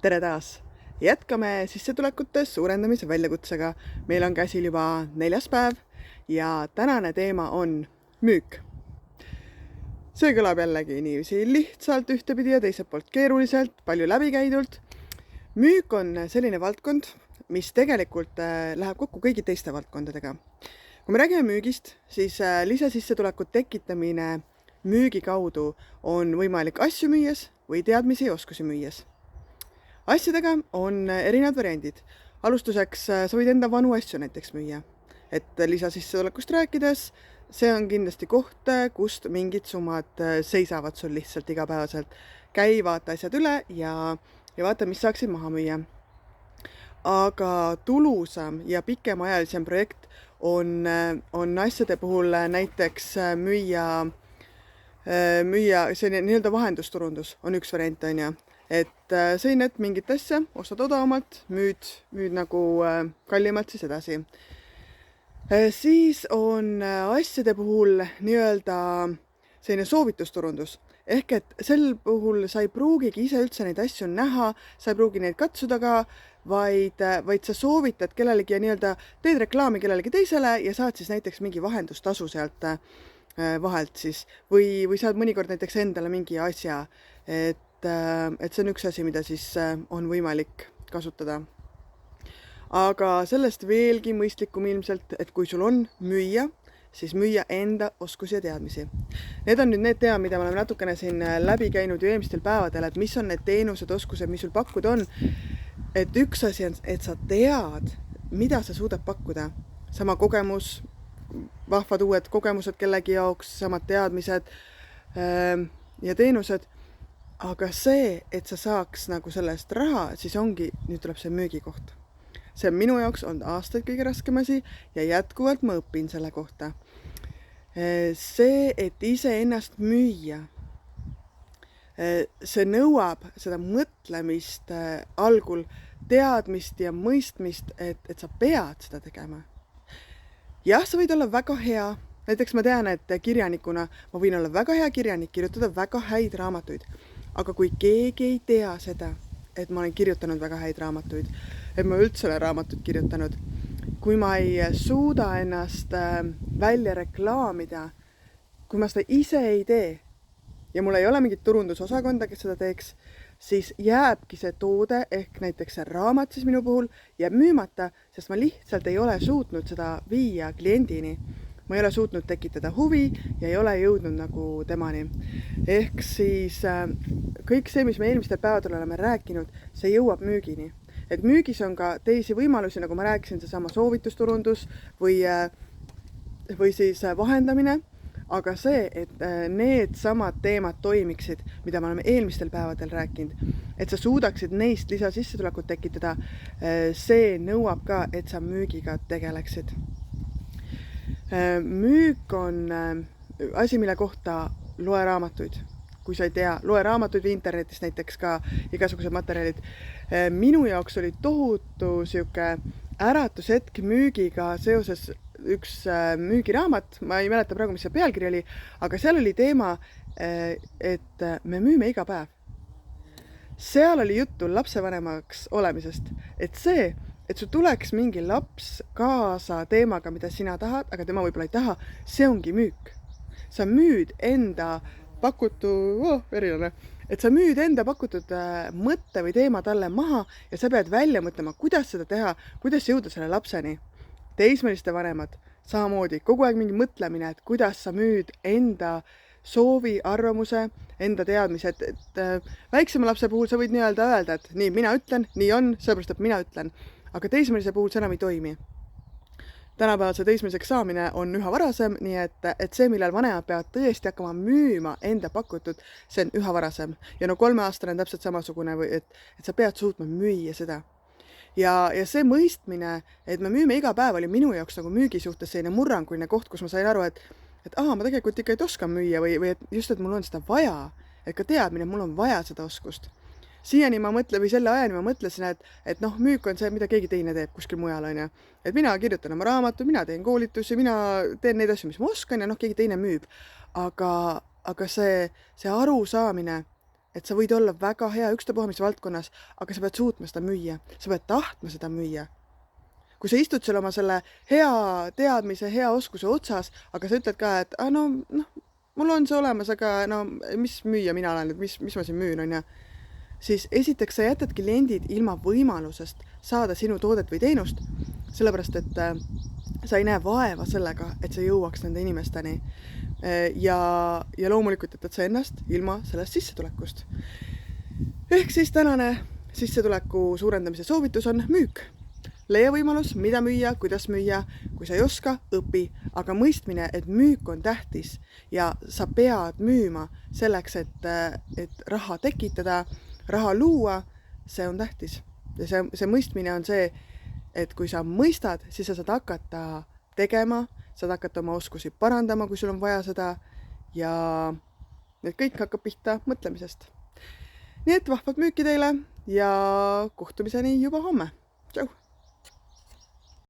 Tere taas! Jätkame sissetulekute suurendamise väljakutsega. Meil on käsil juba 4. päev ja tänane teema on müük. See kõlab jällegi niiviisi lihtsalt ühtepidi ja teiselt poolt keeruliselt, palju läbikäidult. Müük on selline valdkond, mis tegelikult läheb kokku kõigi teiste valdkondadega. Kui me räägime müügist, siis lisasissetuleku tekitamine müügi kaudu on võimalik asju müües või teadmisi ja oskusi müües. Asjadega on erinevad variandid. Alustuseks sa võid enda vanu asju näiteks müüa. Et lisasissetulekust rääkides, see on kindlasti koht, kust mingid summad seisavad sul lihtsalt igapäevaselt. Käi, vaata asjad üle ja vaata, mis saaksid maha müüa. Aga tulusam ja pikemaajalisem projekt on asjade puhul näiteks müüa selline nii-öelda vahendusturundus on üks variant, on ju. Et selline, et mingit asja ostad odavamalt, müüd nagu kallimalt siis edasi. Siis on asjade puhul nii-öelda selline soovitusturundus. Ehk et sel puhul sa ei pruugigi ise üldse neid asju näha, sa ei pruugi neid katsuda ka, vaid sa soovitad kellelegi ja nii-öelda teed reklaami kellelegi teisele ja saad siis näiteks mingi vahendustasu sealt vahelt siis. Või saad mõnikord näiteks endale mingi asja, et see on üks asi, mida siis on võimalik kasutada. Aga sellest veelgi mõistlikum ilmselt, et kui sul on müüa, siis müüa enda oskusi ja teadmisi. Need on nüüd need teemad, mida me oleme natukene siin läbi käinud ju eelmistel päevadel, et mis on need teenused, oskused, mis sul pakkuda on. Et üks asi on, et sa tead, mida sa suudad pakkuda. Sama kogemus, vahvad uued kogemused kellegi jaoks, samad teadmised ja teenused. Aga see, et sa saaks nagu sellest raha, siis ongi, nüüd tuleb see müügikoht. See on minu jaoks on aastaid kõige raskem asi ja jätkuvalt ma õpin selle kohta. See, et ise ennast müüa, see nõuab seda mõtlemist algul, teadmist ja mõistmist, et sa pead seda tegema. Jah, sa võid olla väga hea. Näiteks ma tean, et kirjanikuna ma võin olla väga hea kirjanik, kirjutada väga häid raamatuid. Aga kui keegi ei tea seda, et ma olen kirjutanud väga häid raamatuid, et ma üldse olen raamatuid kirjutanud, kui ma ei suuda ennast välja reklaamida, kui ma seda ise ei tee ja mul ei ole mingit turundusosakonda, kes seda teeks, siis jääbki see toode ehk näiteks see raamat siis minu puhul jääb müümata, sest ma lihtsalt ei ole suutnud seda viia kliendini. Ma ei ole suutnud tekitada huvi ja ei ole jõudnud nagu temani. Ehk siis kõik see, mis me eelmistel päevadel oleme rääkinud, see jõuab müügini. Et müügis on ka teisi võimalusi, nagu ma rääkisin, see sama soovitusturundus või siis vahendamine, aga see, et need samad teemad toimiksid, mida me oleme eelmistel päevadel rääkinud, et sa suudaksid neist lisasissetulekut tekitada, see nõuab ka, et sa müügiga tegeleksid. Müük on asi, mille kohta loe raamatuid. Kui sa ei tea, loe raamatuid või internetis näiteks ka igasugused materjalid. Minu jaoks oli tohutu siuke äratushetk müügiga seoses üks müügiraamat. Ma ei mäleta praegu, mis see pealkiri oli, aga seal oli teema, et me müüme iga päev. Seal oli juttu lapsevanemaks olemisest, et see, et sul tuleks mingi laps kaasa teemaga, mida sina tahad, aga tema võib-olla ei taha, see ongi müük. Sa müüd enda et sa müüd enda pakutud mõtte või teema talle maha ja sa pead välja mõtlema, kuidas seda teha, kuidas jõuda selle lapseni. Teismeliste vanemad, samamoodi, kogu aeg mingi mõtlemine, et kuidas sa müüd enda soovi, arvamuse, enda teadmised, et väiksema lapse puhul sa võid nii-öelda öelda, et nii, mina ütlen, nii on, sellepärast, et mina ütlen. Aga teismelise puhul see enam ei toimi. Tänapäeval see teismeliseks saamine on üha varasem, nii et see, millal vanemad peavad tõesti hakkama müüma enda pakutud, see on üha varasem. Ja 3-aastane on täpselt samasugune, et sa pead suutma müüa seda. Ja see mõistmine, et me müüme iga päev, oli minu jaoks nagu müügi suhtes selline murranguline koht, kus ma sain aru, et ma tegelikult ikka ei oska müüa või et just, et mul on seda vaja, et ka teadmine, mul on vaja seda oskust. Siiani ma mõtlen, või selle ajani ma mõtlesin, et müük on see, mida keegi teine teeb kuskil mujal, on ju. Et mina kirjutan oma raamatu, mina teen koolitusi, mina teen neid asju, mis ma oskan ja keegi teine müüb. Aga see arusaamine, et sa võid olla väga hea ükstapuha mis valdkonnas, aga sa pead suutma seda müüa, sa pead tahtma seda müüa. Kui sa istud seal oma selle hea teadmise, hea oskuse otsas, aga sa ütled ka, et mul on see olemas, aga mis müüa mina olen, mis ma siin müün, on ja. Siis esiteks sa jätad kliendid ilma võimalusest saada sinu toodet või teenust, sellepärast et sa ei näe vaeva sellega, et sa jõuaks nende inimesteni. Ja loomulikult jätad sa ennast ilma sellest sissetulekust. Ehk siis tänane sissetuleku suurendamise soovitus on müük. Leia võimalus, mida müüa, kuidas müüa, kui sa ei oska, õpi, aga mõistmine, et müük on tähtis ja sa pead müüma selleks, et raha tekitada, raha luua, see on tähtis. Ja see mõistmine on see, et kui sa mõistad, siis sa saad hakata tegema, saad hakata oma oskusi parandama, kui sul on vaja seda ja need kõik hakkab pihta mõtlemisest. Nii et vahvat müüki teile ja kohtumiseni juba homme. Tšau!